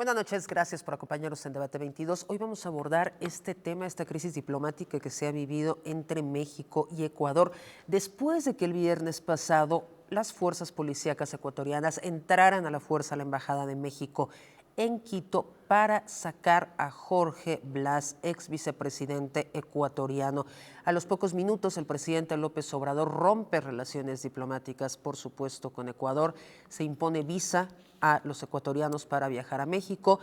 Buenas noches, gracias por acompañarnos en Debate 22. Hoy vamos a abordar este tema, esta crisis diplomática que se ha vivido entre México y Ecuador, después de que el viernes pasado las fuerzas policíacas ecuatorianas entraran a la fuerza a la Embajada de México en Quito para sacar a Jorge Blas, ex vicepresidente ecuatoriano. A los pocos minutos, el presidente López Obrador rompe relaciones diplomáticas, por supuesto, con Ecuador. Se impone visa a los ecuatorianos para viajar a México.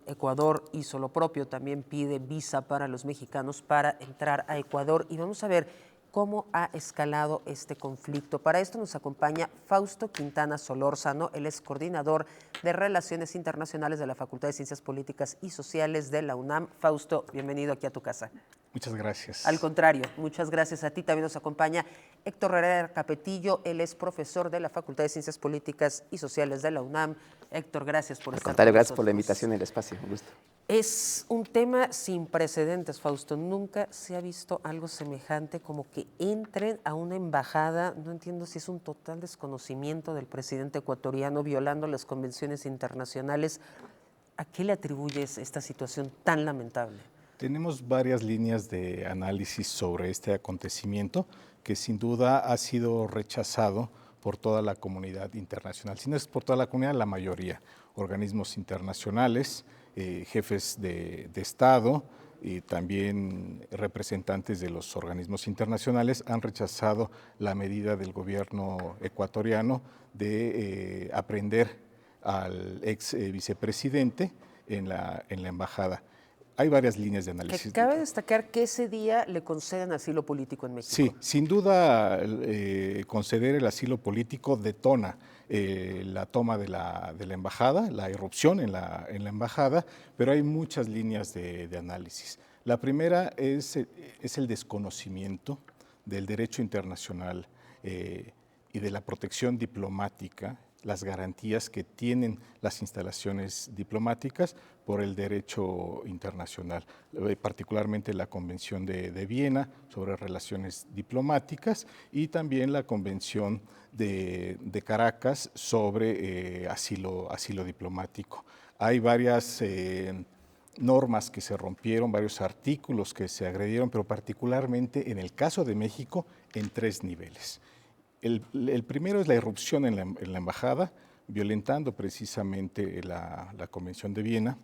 Ecuador hizo lo propio, también pide visa para los mexicanos para entrar a Ecuador. Y vamos a ver cómo ha escalado este conflicto. Para esto nos acompaña Fausto Quintana Solórzano, él es coordinador de Relaciones Internacionales de la Facultad de Ciencias Políticas y Sociales de la UNAM. Fausto, bienvenido aquí a tu casa. Muchas gracias. Al contrario, muchas gracias a ti. También nos acompaña Héctor Herrera Capetillo, él es profesor de la Facultad de Ciencias Políticas y Sociales de la UNAM. Héctor, gracias por estar con nosotros. Al contrario, gracias por la invitación y el espacio. Un gusto. Es un tema sin precedentes, Fausto. Nunca se ha visto algo semejante, como que entren a una embajada. No entiendo si es un total desconocimiento del presidente ecuatoriano, violando las convenciones internacionales. ¿A qué le atribuyes esta situación tan lamentable? Tenemos varias líneas de análisis sobre este acontecimiento que sin duda ha sido rechazado por toda la comunidad internacional. Si no es por toda la comunidad, la mayoría. Organismos internacionales, jefes de Estado y también representantes de los organismos internacionales han rechazado la medida del gobierno ecuatoriano de aprehender al ex vicepresidente en la embajada. Hay varias líneas de análisis. Que cabe destacar que ese día le conceden asilo político en México. Sí, sin duda conceder el asilo político detona la toma de la embajada, la irrupción en la embajada, pero hay muchas líneas de análisis. La primera es el desconocimiento del derecho internacional y de la protección diplomática, las garantías que tienen las instalaciones diplomáticas por el derecho internacional, particularmente la Convención de Viena sobre relaciones diplomáticas y también la Convención de Caracas sobre asilo diplomático. Hay varias normas que se rompieron, varios artículos que se agredieron, pero particularmente en el caso de México en 3 niveles. El primero es la irrupción en la embajada, violentando precisamente la Convención de Viena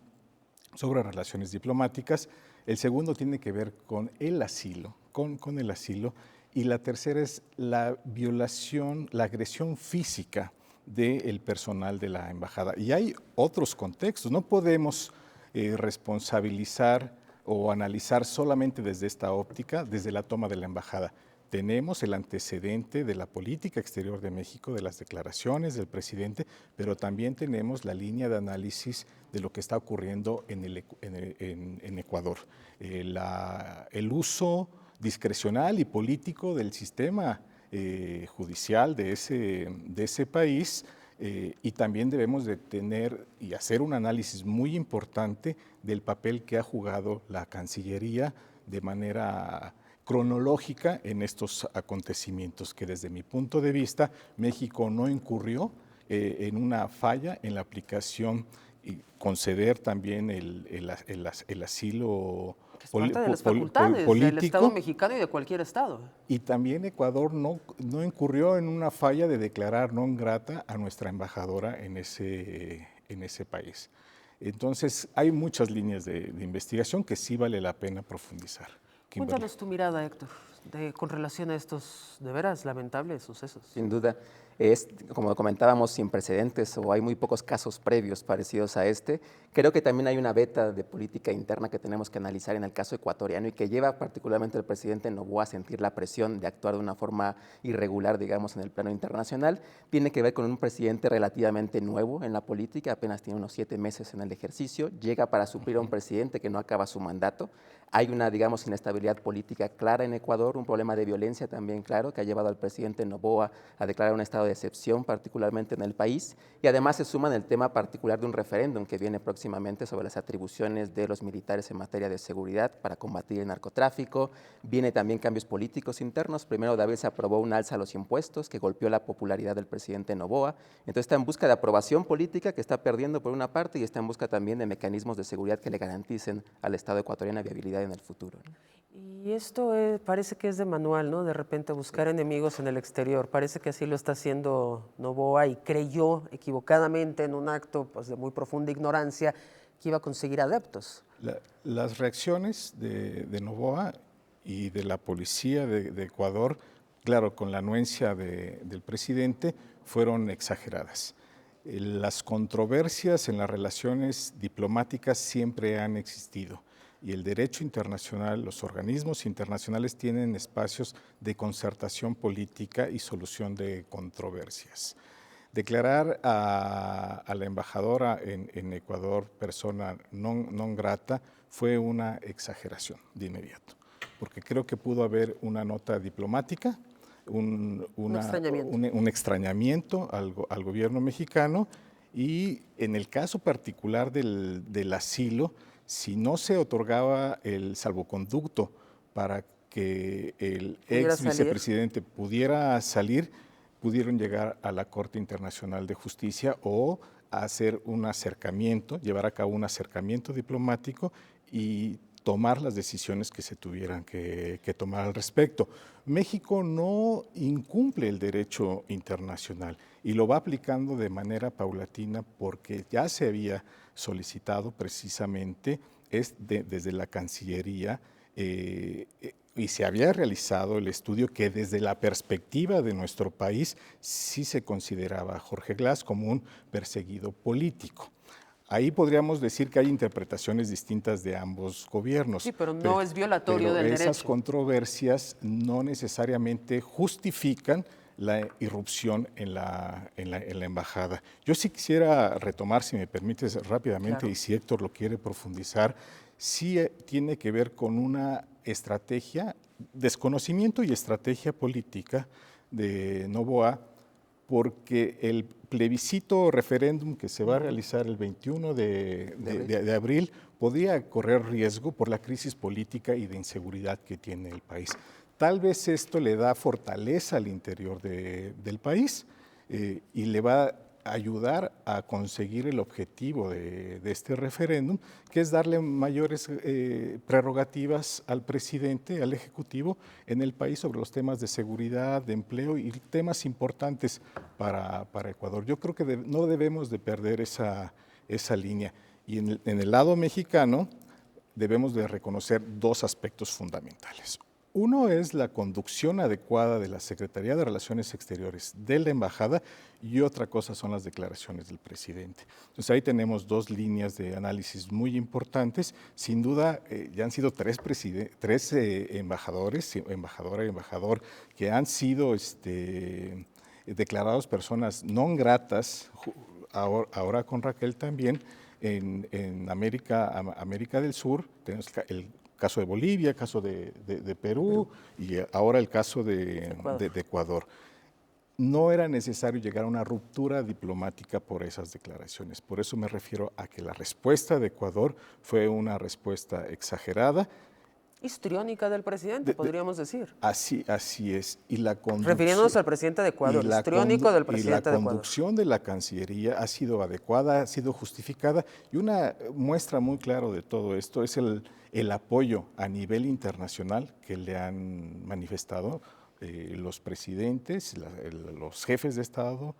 sobre relaciones diplomáticas. El segundo tiene que ver con el asilo, con el asilo. Y la tercera es la violación, la agresión física del personal de la embajada. Y hay otros contextos, no podemos responsabilizar o analizar solamente desde esta óptica, desde la toma de la embajada. Tenemos el antecedente de la política exterior de México, de las declaraciones del presidente, pero también tenemos la línea de análisis de lo que está ocurriendo en Ecuador. El uso discrecional y político del sistema judicial de ese país, y también debemos de tener y hacer un análisis muy importante del papel que ha jugado la Cancillería de manera cronológica en estos acontecimientos, que desde mi punto de vista México no incurrió en una falla en la aplicación y conceder también el asilo que es parte de las facultades político del Estado mexicano y de cualquier Estado. Y también Ecuador no incurrió en una falla de declarar non grata a nuestra embajadora en ese país. Entonces hay muchas líneas de investigación que sí vale la pena profundizar. Cuéntanos tu mirada, Héctor, con relación a estos de veras lamentables sucesos. Sin duda, es, como comentábamos, sin precedentes o hay muy pocos casos previos parecidos a este. Creo que también hay una beta de política interna que tenemos que analizar en el caso ecuatoriano y que lleva particularmente al presidente Noboa a sentir la presión de actuar de una forma irregular, digamos, en el plano internacional. Tiene que ver con un presidente relativamente nuevo en la política, apenas tiene unos 7 meses en el ejercicio, llega para suplir a un presidente que no acaba su mandato. Hay una, digamos, inestabilidad política clara en Ecuador, Ecuador, un problema de violencia también, claro, que ha llevado al presidente Noboa a declarar un estado de excepción, particularmente en el país, y además se suma en el tema particular de un referéndum que viene próximamente sobre las atribuciones de los militares en materia de seguridad para combatir el narcotráfico. Viene también cambios políticos internos. Primero de abril se aprobó un alza a los impuestos que golpeó la popularidad del presidente Noboa. Entonces está en busca de aprobación política que está perdiendo por una parte y está en busca también de mecanismos de seguridad que le garanticen al Estado ecuatoriano viabilidad en el futuro, ¿no? Y esto parece que es de manual, ¿no? De repente buscar enemigos en el exterior. Parece que así lo está haciendo Noboa y creyó equivocadamente en un acto pues, de muy profunda ignorancia que iba a conseguir adeptos. Las reacciones de Noboa y de la policía de Ecuador, claro, con la anuencia del presidente, fueron exageradas. Las controversias en las relaciones diplomáticas siempre han existido y el derecho internacional, los organismos internacionales tienen espacios de concertación política y solución de controversias. Declarar a la embajadora en Ecuador persona non grata fue una exageración de inmediato, porque creo que pudo haber una nota diplomática, un extrañamiento al gobierno mexicano y en el caso particular del asilo, si no se otorgaba el salvoconducto para que el ex vicepresidente pudiera salir, pudieron llegar a la Corte Internacional de Justicia o hacer un acercamiento, llevar a cabo un acercamiento diplomático y tomar las decisiones que se tuvieran que tomar al respecto. México no incumple el derecho internacional y lo va aplicando de manera paulatina porque ya se había solicitado precisamente desde la Cancillería y se había realizado el estudio que desde la perspectiva de nuestro país sí se consideraba a Jorge Glass como un perseguido político. Ahí podríamos decir que hay interpretaciones distintas de ambos gobiernos. Sí, pero no es violatorio del derecho. Esas controversias no necesariamente justifican la irrupción en la embajada. Yo sí quisiera retomar, si me permites rápidamente, claro. Y si Héctor lo quiere profundizar, sí tiene que ver con una estrategia, desconocimiento y estrategia política de Noboa, porque el plebiscito referéndum que se va a realizar el 21 de abril podría correr riesgo por la crisis política y de inseguridad que tiene el país. Tal vez esto le da fortaleza al interior del país y le va a ayudar a conseguir el objetivo de este referéndum, que es darle mayores prerrogativas al presidente, al Ejecutivo en el país sobre los temas de seguridad, de empleo y temas importantes para Ecuador. Yo creo que no debemos de perder esa línea. Y en el lado mexicano debemos de reconocer dos aspectos fundamentales. Uno es la conducción adecuada de la Secretaría de Relaciones Exteriores de la Embajada y otra cosa son las declaraciones del presidente. Entonces ahí tenemos dos líneas de análisis muy importantes. Sin duda ya han sido tres embajadores, embajadora y embajador, que han sido declarados personas non gratas, ahora con Raquel también, en América del Sur. Tenemos el caso de Bolivia, el caso de Perú y ahora el caso de Ecuador. No era necesario llegar a una ruptura diplomática por esas declaraciones. Por eso me refiero a que la respuesta de Ecuador fue una respuesta exagerada. Histriónica del presidente, podríamos decir. Así es. Y la refiriéndonos al presidente de Ecuador, histriónico del presidente de Ecuador. Y la conducción de la Cancillería ha sido adecuada, ha sido justificada. Y una muestra muy clara de todo esto es el apoyo a nivel internacional que le han manifestado los presidentes, los jefes de Estado,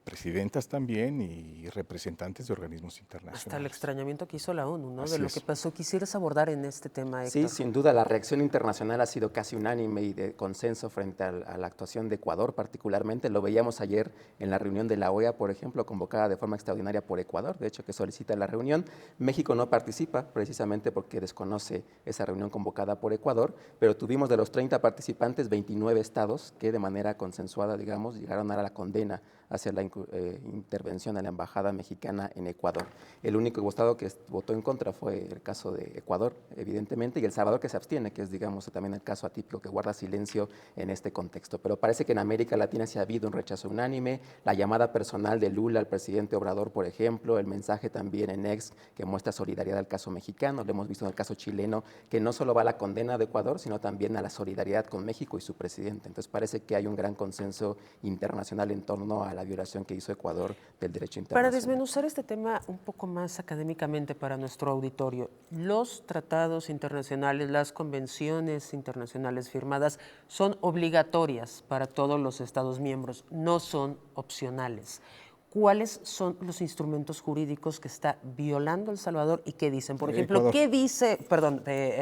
presidentas también y representantes de organismos internacionales. Hasta el extrañamiento que hizo la ONU, ¿no? De lo que pasó. ¿Quisieras abordar en este tema, Héctor? Sí, sin duda, la reacción internacional ha sido casi unánime y de consenso frente a la actuación de Ecuador particularmente. Lo veíamos ayer en la reunión de la OEA, por ejemplo, convocada de forma extraordinaria por Ecuador, de hecho, que solicita la reunión. México no participa precisamente porque desconoce esa reunión convocada por Ecuador, pero tuvimos de los 30 participantes, 29 estados que de manera consensuada, digamos, llegaron a la condena hacia la intervención de la Embajada Mexicana en Ecuador. El único estado que votó en contra fue el caso de Ecuador, evidentemente, y El Salvador, que se abstiene, que es, digamos, también el caso atípico que guarda silencio en este contexto. Pero parece que en América Latina sí ha habido un rechazo unánime, la llamada personal de Lula al presidente Obrador, por ejemplo, el mensaje también en X que muestra solidaridad al caso mexicano, lo hemos visto en el caso chileno, que no solo va a la condena de Ecuador, sino también a la solidaridad con México y su presidente. Entonces parece que hay un gran consenso internacional en torno a la violación que hizo Ecuador del derecho internacional. Para desmenuzar este tema un poco más académicamente para nuestro auditorio, los tratados internacionales, las convenciones internacionales firmadas son obligatorias para todos los Estados miembros, no son opcionales. ¿Cuáles son los instrumentos jurídicos que está violando El Salvador y qué dicen? Por ejemplo, Ecuador. ¿qué dice,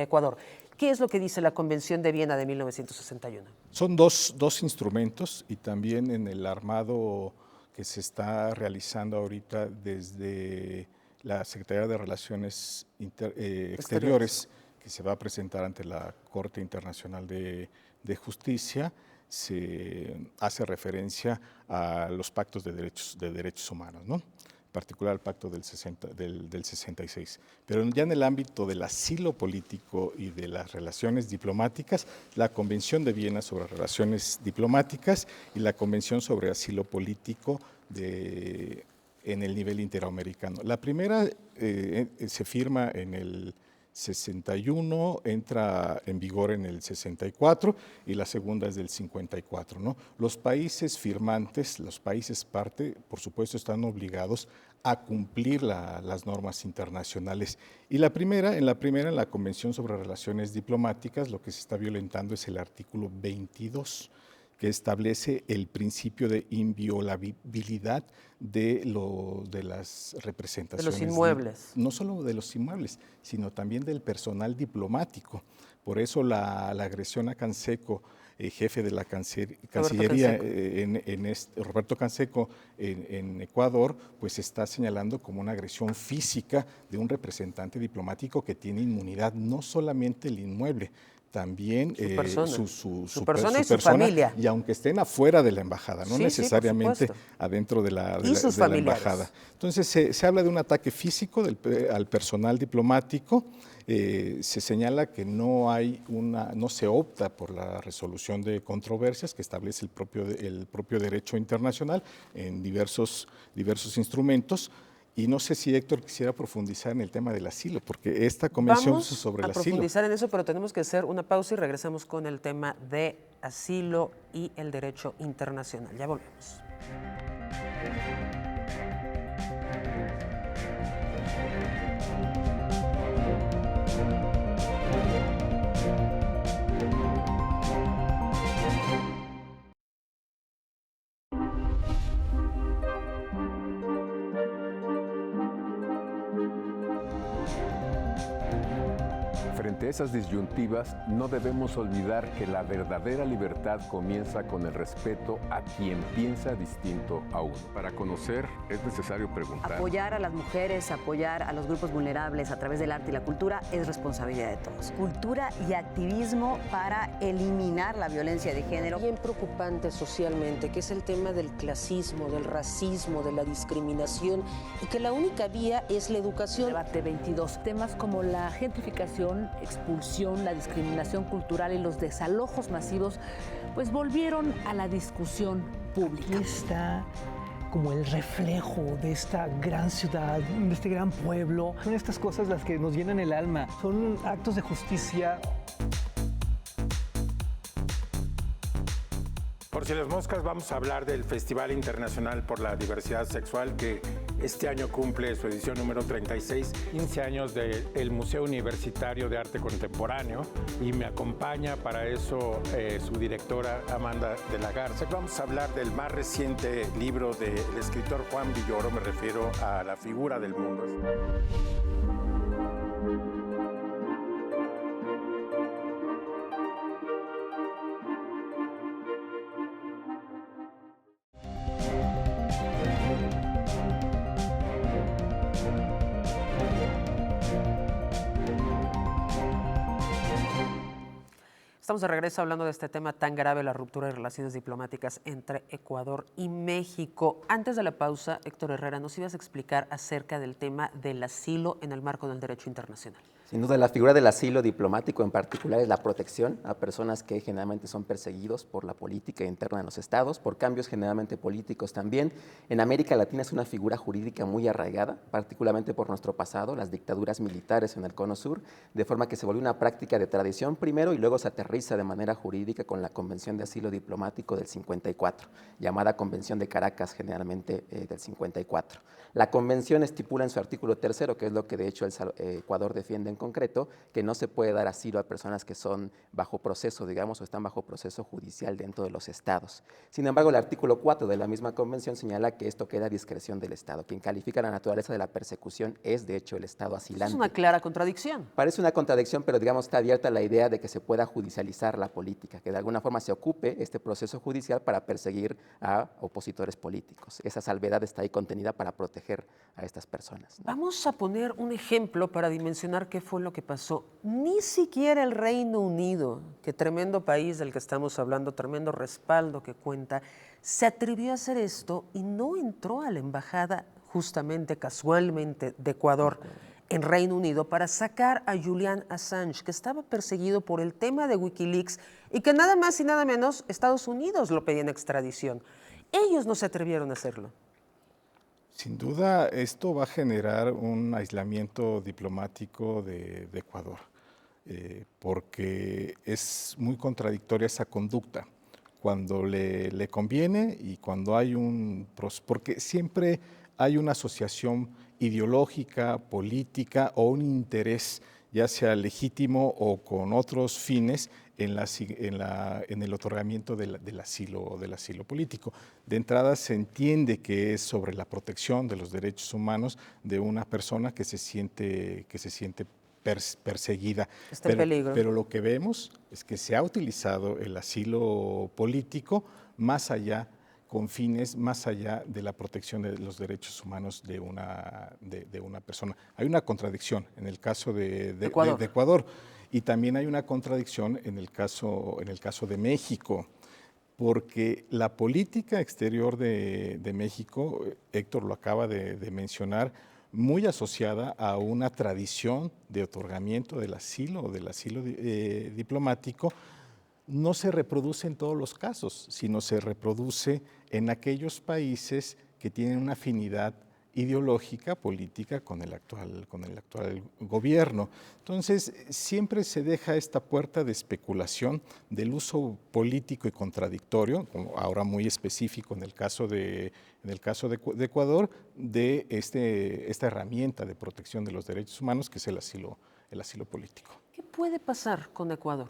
Ecuador? ¿Qué es lo que dice la Convención de Viena de 1961? Son dos instrumentos, y también en el armado que se está realizando ahorita desde la Secretaría de Relaciones Exteriores, que se va a presentar ante la Corte Internacional de Justicia, se hace referencia a los pactos de derechos humanos, ¿no? En particular el pacto del 66. Pero ya en el ámbito del asilo político y de las relaciones diplomáticas, la Convención de Viena sobre Relaciones Diplomáticas y la Convención sobre Asilo Político en el nivel interamericano. La primera se firma en el 61, entra en vigor en el 64 y la segunda es del 54, ¿no? Los países firmantes, los países parte, por supuesto, están obligados a cumplir las normas internacionales. Y en la Convención sobre Relaciones Diplomáticas, lo que se está violentando es el artículo 22, que establece el principio de inviolabilidad de las representaciones. De los inmuebles. No solo de los inmuebles, sino también del personal diplomático. Por eso la agresión a Canseco, jefe de la Cancillería, Roberto Canseco, en Ecuador, pues está señalando como una agresión física de un representante diplomático que tiene inmunidad, no solamente el inmueble, también su persona y su familia. Y aunque estén afuera de la embajada, no sí, necesariamente sí, adentro de la embajada. Entonces se habla de un ataque físico al personal diplomático. Se señala que no se opta por la resolución de controversias que establece el propio derecho internacional en diversos instrumentos. Y no sé si Héctor quisiera profundizar en el tema del asilo, porque esta convención Vamos sobre el asilo. Vamos a profundizar en eso, pero tenemos que hacer una pausa y regresamos con el tema de asilo y el derecho internacional. Ya volvemos. Frente a esas disyuntivas, no debemos olvidar que la verdadera libertad comienza con el respeto a quien piensa distinto a uno. Para conocer es necesario preguntar. Apoyar a las mujeres, apoyar a los grupos vulnerables a través del arte y la cultura es responsabilidad de todos. Cultura y activismo para eliminar la violencia de género. Bien preocupante socialmente, que es el tema del clasismo, del racismo, de la discriminación, y que la única vía es la educación. Debate 22. Temas como la gentrificación, expulsión, la discriminación cultural y los desalojos masivos, pues volvieron a la discusión pública. Aquí está como el reflejo de esta gran ciudad, de este gran pueblo. Son estas cosas las que nos llenan el alma. Son actos de justicia. Por si las moscas, vamos a hablar del Festival Internacional por la Diversidad Sexual, que este año cumple su edición número 36, 15 años del Museo Universitario de Arte Contemporáneo, y me acompaña para eso su directora Amanda de la Garza. Vamos a hablar del más reciente libro del escritor Juan Villoro, me refiero a La figura del mundo. Estamos de regreso hablando de este tema tan grave, la ruptura de relaciones diplomáticas entre Ecuador y México. Antes de la pausa, Héctor Herrera, nos ibas a explicar acerca del tema del asilo en el marco del derecho internacional. Sin duda, la figura del asilo diplomático en particular es la protección a personas que generalmente son perseguidos por la política interna de los estados, por cambios generalmente políticos también. En América Latina es una figura jurídica muy arraigada, particularmente por nuestro pasado, las dictaduras militares en el Cono Sur, de forma que se volvió una práctica de tradición primero y luego se aterriza de manera jurídica con la Convención de Asilo Diplomático del 54, llamada Convención de Caracas generalmente del 54. La convención estipula en su artículo 3º, que es lo que de hecho Ecuador defiende en concreto, que no se puede dar asilo a personas que son bajo proceso, digamos, o están bajo proceso judicial dentro de los estados. Sin embargo, el artículo 4 de la misma convención señala que esto queda a discreción del Estado. Quien califica la naturaleza de la persecución es, de hecho, el Estado asilante. Es una clara contradicción. Parece una contradicción, pero digamos está abierta la idea de que se pueda judicializar la política, que de alguna forma se ocupe este proceso judicial para perseguir a opositores políticos. Esa salvedad está ahí contenida para proteger a estas personas, ¿no? Vamos a poner un ejemplo para dimensionar qué fue lo que pasó. Ni siquiera el Reino Unido, que tremendo país del que estamos hablando, tremendo respaldo que cuenta, se atrevió a hacer esto y no entró a la embajada justamente, casualmente, de Ecuador en Reino Unido para sacar a Julian Assange, que estaba perseguido por el tema de Wikileaks y que nada más y nada menos Estados Unidos lo pedía en extradición. Ellos no se atrevieron a hacerlo. Sin duda, esto va a generar un aislamiento diplomático de Ecuador, porque es muy contradictoria esa conducta cuando le conviene y cuando hay porque siempre hay una asociación ideológica, política o un interés, ya sea legítimo o con otros fines, en el otorgamiento del asilo político. De entrada se entiende que es sobre la protección de los derechos humanos de una persona que se siente perseguida. Está en peligro. Pero lo que vemos es que se ha utilizado el asilo político más allá, con fines más allá de la protección de los derechos humanos de una persona. Hay una contradicción en el caso de Ecuador. Y también hay una contradicción en el caso de México, porque la política exterior de México, Héctor lo acaba de mencionar, muy asociada a una tradición de otorgamiento del asilo diplomático, no se reproduce en todos los casos, sino se reproduce en aquellos países que tienen una afinidad ideológica, política con el actual gobierno. Entonces, siempre se deja esta puerta de especulación del uso político y contradictorio, como ahora muy específico en el caso de Ecuador, de esta herramienta de protección de los derechos humanos que es el asilo político. ¿Qué puede pasar con Ecuador?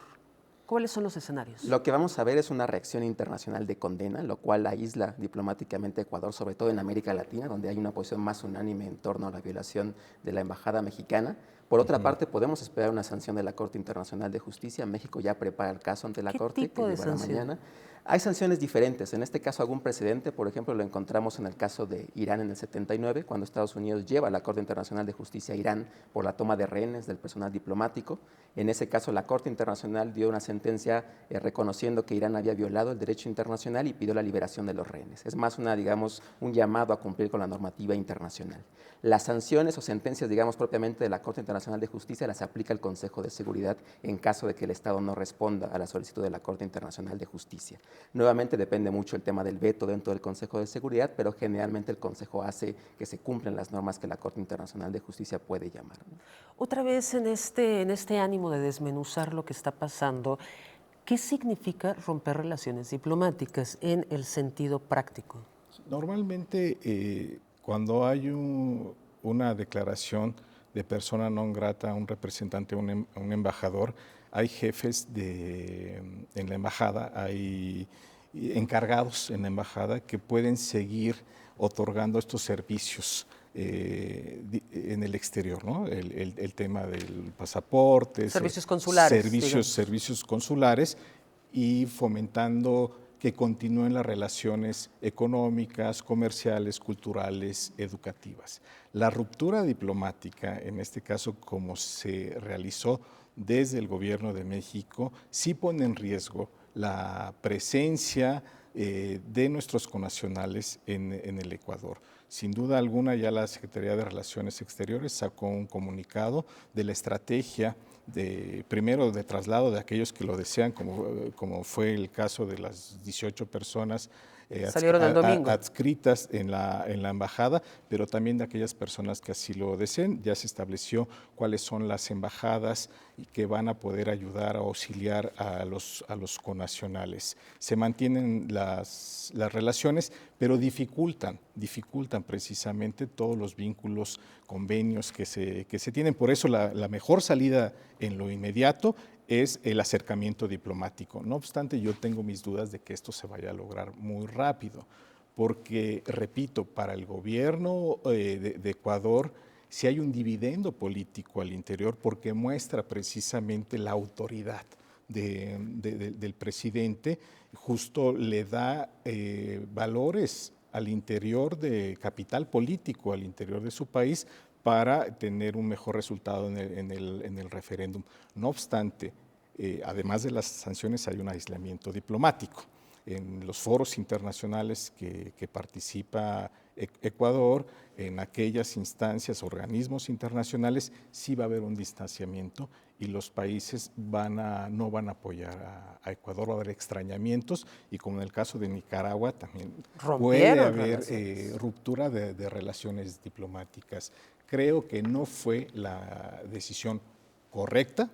¿Cuáles son los escenarios? Lo que vamos a ver es una reacción internacional de condena, lo cual aísla diplomáticamente a Ecuador, sobre todo en América Latina, donde hay una posición más unánime en torno a la violación de la embajada mexicana. Por otra parte, podemos esperar una sanción de la Corte Internacional de Justicia. México ya prepara el caso ante la Corte, tipo de llevará sanción? mañana. Hay sanciones diferentes. En este caso, algún precedente, por ejemplo, lo encontramos en el caso de Irán en el 79, cuando Estados Unidos lleva a la Corte Internacional de Justicia a Irán por la toma de rehenes del personal diplomático. En ese caso, la Corte Internacional dio una sentencia reconociendo que Irán había violado el derecho internacional y pidió la liberación de los rehenes. Es más un llamado a cumplir con la normativa internacional. Las sanciones o sentencias, propiamente de la Corte Internacional de Justicia las aplica el Consejo de Seguridad en caso de que el Estado no responda a la solicitud de la Corte Internacional de Justicia. Nuevamente depende mucho el tema del veto dentro del Consejo de Seguridad, pero generalmente el Consejo hace que se cumplan las normas que la Corte Internacional de Justicia puede llamar, ¿no? Otra vez en este ánimo de desmenuzar lo que está pasando, ¿qué significa romper relaciones diplomáticas en el sentido práctico? Normalmente, cuando hay una declaración de persona non grata a un representante, a un embajador, hay jefes en la embajada, hay encargados en la embajada que pueden seguir otorgando estos servicios en el exterior, ¿no? El tema del pasaporte, Servicios consulares. servicios consulares y fomentando que continúen las relaciones económicas, comerciales, culturales, educativas. La ruptura diplomática, en este caso como se realizó desde el gobierno de México, sí pone en riesgo la presencia de nuestros connacionales en el Ecuador. Sin duda alguna, ya la Secretaría de Relaciones Exteriores sacó un comunicado de la estrategia primero de traslado de aquellos que lo desean, como fue el caso de las 18 personas Salieron el domingo. adscritas en la embajada, pero también de aquellas personas que así lo deseen. Ya se estableció cuáles son las embajadas y que van a poder ayudar a auxiliar a los connacionales. Se mantienen las relaciones, pero dificultan precisamente todos los vínculos, convenios que se tienen. Por eso la mejor salida en lo inmediato es el acercamiento diplomático. No obstante, yo tengo mis dudas de que esto se vaya a lograr muy rápido, porque, repito, para el gobierno de Ecuador, si hay un dividendo político al interior, porque muestra precisamente la autoridad del presidente, justo le da valores al interior de capital político, al interior de su país, para tener un mejor resultado en el referéndum. No obstante, además de las sanciones, hay un aislamiento diplomático. En los foros internacionales que participa Ecuador, en aquellas instancias, organismos internacionales, sí va a haber un distanciamiento y los países no van a apoyar a Ecuador, va a haber extrañamientos y como en el caso de Nicaragua también puede haber ruptura de relaciones diplomáticas. Creo que no fue la decisión correcta,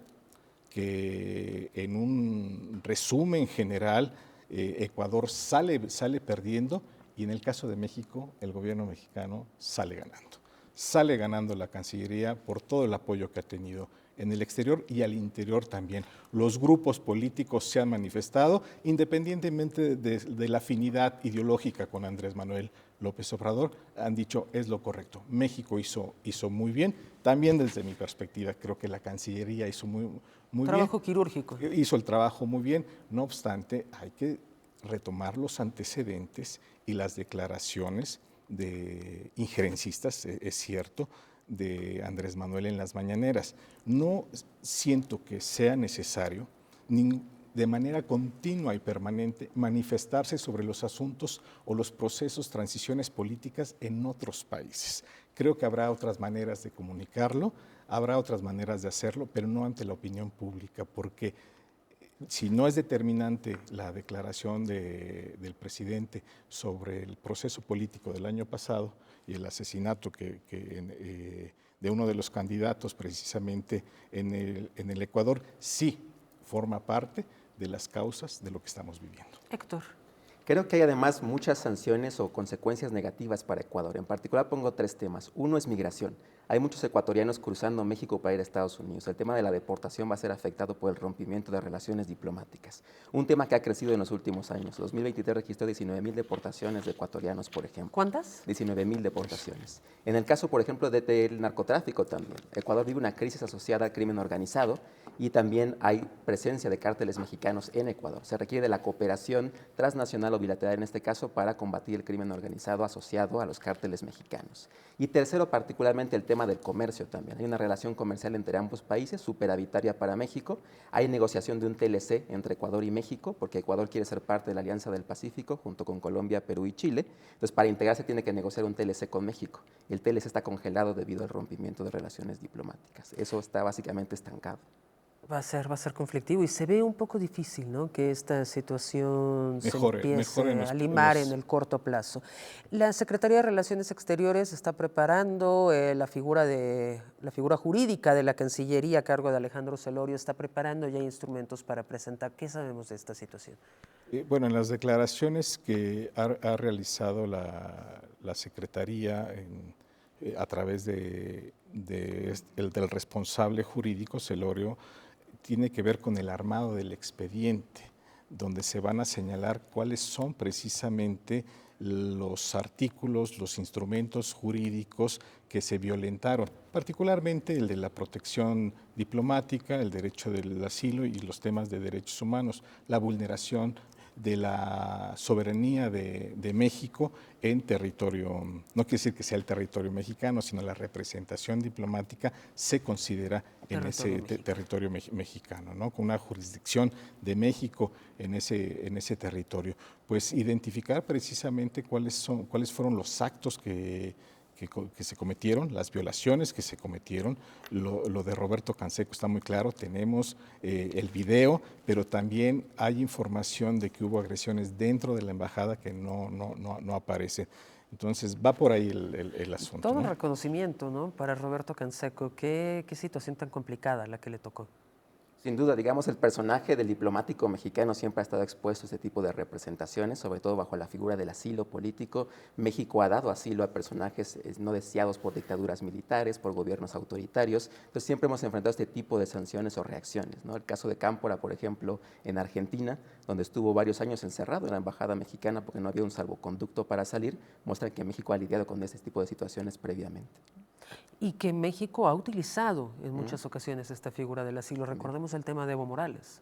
que en un resumen general Ecuador sale perdiendo y en el caso de México el gobierno mexicano sale ganando. Sale ganando la Cancillería por todo el apoyo que ha tenido en el exterior y al interior también. Los grupos políticos se han manifestado independientemente de la afinidad ideológica con Andrés Manuel López Obrador, han dicho es lo correcto. México hizo muy bien, también desde mi perspectiva creo que la Cancillería hizo muy bien. Trabajo quirúrgico. Hizo el trabajo muy bien, no obstante hay que retomar los antecedentes y las declaraciones de injerencistas, es cierto, de Andrés Manuel en las mañaneras. No siento que sea necesario de manera continua y permanente manifestarse sobre los asuntos o los procesos, transiciones políticas en otros países. Creo que habrá otras maneras de comunicarlo, habrá otras maneras de hacerlo, pero no ante la opinión pública, porque si no es determinante la declaración del presidente sobre el proceso político del año pasado y el asesinato de uno de los candidatos precisamente en el Ecuador, sí forma parte de las causas de lo que estamos viviendo. Héctor. Creo que hay además muchas sanciones o consecuencias negativas para Ecuador. En particular pongo 3 temas. Uno es migración. Hay muchos ecuatorianos cruzando México para ir a Estados Unidos. El tema de la deportación va a ser afectado por el rompimiento de relaciones diplomáticas. Un tema que ha crecido en los últimos años. 2023 registró 19,000 deportaciones de ecuatorianos, por ejemplo. ¿Cuántas? 19,000 deportaciones. En el caso, por ejemplo, del narcotráfico también. Ecuador vive una crisis asociada al crimen organizado y también hay presencia de cárteles mexicanos en Ecuador. Se requiere de la cooperación transnacional o bilateral en este caso para combatir el crimen organizado asociado a los cárteles mexicanos. Y tercero, particularmente el tema del comercio también. Hay una relación comercial entre ambos países, superavitaria para México. Hay negociación de un TLC entre Ecuador y México, porque Ecuador quiere ser parte de la Alianza del Pacífico, junto con Colombia, Perú y Chile. Entonces, para integrarse tiene que negociar un TLC con México. El TLC está congelado debido al rompimiento de relaciones diplomáticas. Eso está básicamente estancado. Va a ser conflictivo y se ve un poco difícil, ¿no?, que esta situación se empiece a limar en el corto plazo. La Secretaría de Relaciones Exteriores está preparando la figura jurídica de la Cancillería a cargo de Alejandro Celorio, está preparando ya instrumentos para presentar. ¿Qué sabemos de esta situación? Bueno, en las declaraciones que ha realizado la Secretaría a través del responsable jurídico, Celorio, tiene que ver con el armado del expediente, donde se van a señalar cuáles son precisamente los artículos, los instrumentos jurídicos que se violentaron, particularmente el de la protección diplomática, el derecho del asilo y los temas de derechos humanos, la vulneración de la soberanía de México en territorio, no quiere decir que sea el territorio mexicano, sino la representación diplomática se considera en ese territorio mexicano, ¿no? Con una jurisdicción de México en ese territorio. Pues identificar precisamente cuáles fueron los actos que se cometieron, las violaciones que se cometieron. Lo de Roberto Canseco está muy claro, tenemos el video, pero también hay información de que hubo agresiones dentro de la embajada que no aparece. Entonces va por ahí el asunto. Todo ¿no? reconocimiento, ¿no? Para Roberto Canseco. ¿Qué situación tan complicada la que le tocó? Sin duda, digamos, el personaje del diplomático mexicano siempre ha estado expuesto a este tipo de representaciones, sobre todo bajo la figura del asilo político. México ha dado asilo a personajes no deseados por dictaduras militares, por gobiernos autoritarios. Entonces siempre hemos enfrentado este tipo de sanciones o reacciones, ¿no? El caso de Cámpora, por ejemplo, en Argentina, donde estuvo varios años encerrado en la embajada mexicana porque no había un salvoconducto para salir, muestra que México ha lidiado con este tipo de situaciones previamente. Y que México ha utilizado en muchas ocasiones esta figura del asilo. Recordemos el tema de Evo Morales.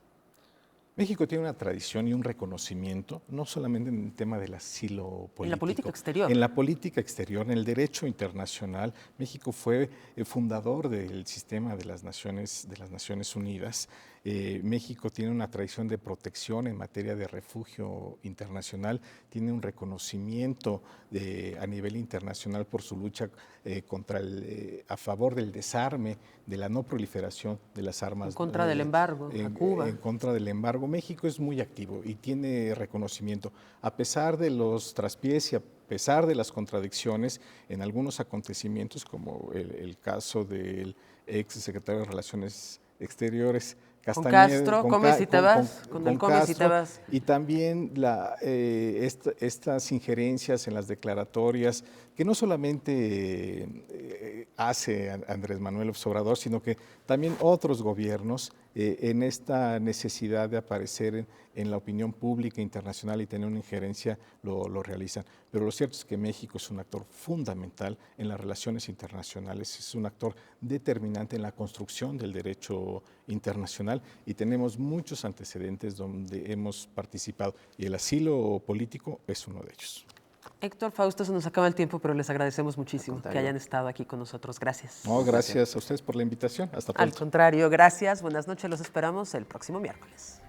México tiene una tradición y un reconocimiento, no solamente en el tema del asilo político. En la política exterior. En la política exterior, en el derecho internacional. México fue fundador del sistema de las Naciones Unidas. México tiene una tradición de protección en materia de refugio internacional, tiene un reconocimiento a nivel internacional por su lucha a favor del desarme, de la no proliferación de las armas. En contra del embargo a Cuba. En contra del embargo. México es muy activo y tiene reconocimiento. A pesar de los traspiés y a pesar de las contradicciones en algunos acontecimientos, como el caso del ex secretario de Relaciones Exteriores, Castro, Comes y te vas, con el Comes y te vas. Y también estas injerencias en las declaratorias que no solamente hace Andrés Manuel López Obrador, sino que también otros gobiernos en esta necesidad de aparecer en la opinión pública internacional y tener una injerencia lo realizan. Pero lo cierto es que México es un actor fundamental en las relaciones internacionales, es un actor determinante en la construcción del derecho internacional y tenemos muchos antecedentes donde hemos participado y el asilo político es uno de ellos. Héctor, Fausto, se nos acaba el tiempo, pero les agradecemos muchísimo que hayan estado aquí con nosotros. Gracias. No, gracias a ustedes por la invitación. Hasta pronto. Al contrario, gracias. Buenas noches. Los esperamos el próximo miércoles.